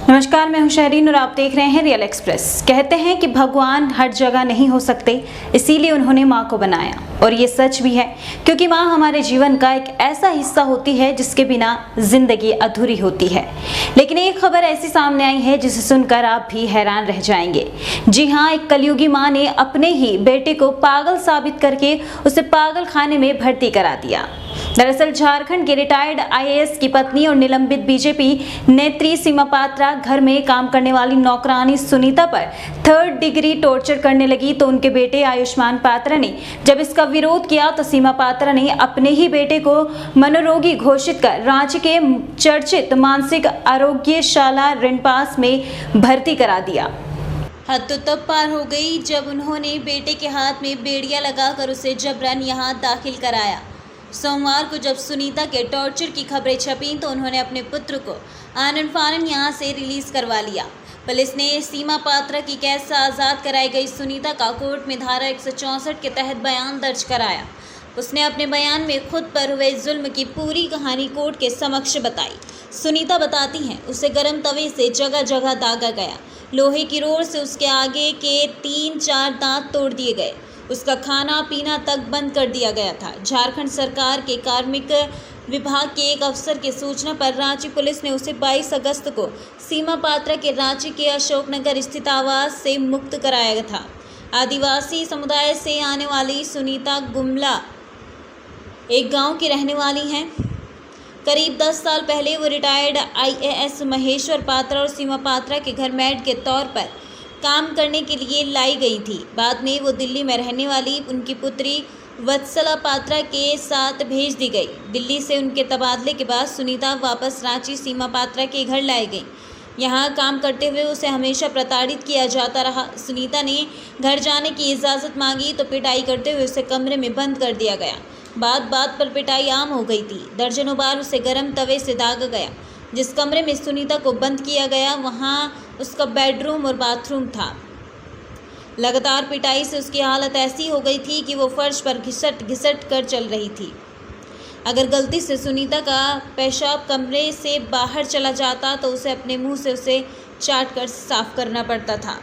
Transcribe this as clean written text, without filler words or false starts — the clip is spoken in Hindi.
नमस्कार, मैं हूं शहरीन और आप देख रहे हैं रियल एक्सप्रेस। कहते हैं कि भगवान हर जगह नहीं हो सकते, इसीलिए उन्होंने माँ को बनाया। और ये सच भी है, क्योंकि माँ हमारे जीवन का एक ऐसा हिस्सा होती है जिसके बिना जिंदगी अधूरी होती है। लेकिन एक खबर ऐसी सामने आई है जिसे सुनकर आप भी हैरान रह जाएंगे। जी हाँ, एक कलयुगी माँ ने अपने ही बेटे को पागल साबित करके उसे पागल खाने में भर्ती करा दिया। दरअसल झारखंड के रिटायर्ड आईएएस की पत्नी और निलंबित बीजेपी नेत्री सीमा पात्रा घर में काम करने वाली नौकरानी सुनीता पर 3rd डिग्री टॉर्चर करने लगी, तो उनके बेटे आयुष्मान पात्रा ने जब इसका विरोध किया तो सीमा पात्रा ने अपने ही बेटे को मनोरोगी घोषित कर रांची के चर्चित मानसिक आरोग्यशाला रिनपास में भर्ती करा दिया। हद तो तब पार हो गई जब उन्होंने बेटे के हाथ में बेड़ियां लगाकर उसे जबरन यहां दाखिल कराया। सोमवार को जब सुनीता के टॉर्चर की खबरें छपीं तो उन्होंने अपने पुत्र को आनन फानन यहां से रिलीज करवा लिया। पुलिस ने सीमा पात्रा की कैद से आज़ाद कराई गई सुनीता का कोर्ट में धारा 164 के तहत बयान दर्ज कराया। उसने अपने बयान में खुद पर हुए जुल्म की पूरी कहानी कोर्ट के समक्ष बताई। सुनीता बताती हैं, उसे गर्म तवे से जगह जगह दागा गया, लोहे की रोड से उसके आगे के 3-4 दांत तोड़ दिए गए, उसका खाना पीना तक बंद कर दिया गया था। झारखंड सरकार के कार्मिक विभाग के एक अफसर की सूचना पर रांची पुलिस ने उसे 22 अगस्त को सीमा पात्रा के रांची के अशोकनगर स्थित आवास से मुक्त कराया था। आदिवासी समुदाय से आने वाली सुनीता गुमला एक गांव की रहने वाली हैं। करीब 10 साल पहले वो रिटायर्ड आईएएस महेश्वर पात्रा और सीमा पात्रा के घर मेड के तौर पर काम करने के लिए लाई गई थी। बाद में वो दिल्ली में रहने वाली उनकी पुत्री वत्सला पात्रा के साथ भेज दी गई। दिल्ली से उनके तबादले के बाद सुनीता वापस रांची सीमा पात्रा के घर लाई गई। यहाँ काम करते हुए उसे हमेशा प्रताड़ित किया जाता रहा। सुनीता ने घर जाने की इजाज़त मांगी तो पिटाई करते हुए उसे कमरे में बंद कर दिया गया। बात बात पर पिटाई आम हो गई थी। दर्जनों बार उसे गर्म तवे से दागा गया। जिस कमरे में सुनीता को बंद किया गया वहाँ उसका बेडरूम और बाथरूम था। लगातार पिटाई से उसकी हालत ऐसी हो गई थी कि वो फर्श पर घिसट घिसट कर चल रही थी। अगर गलती से सुनीता का पेशाब कमरे से बाहर चला जाता तो उसे अपने मुंह से उसे चाट कर साफ करना पड़ता था।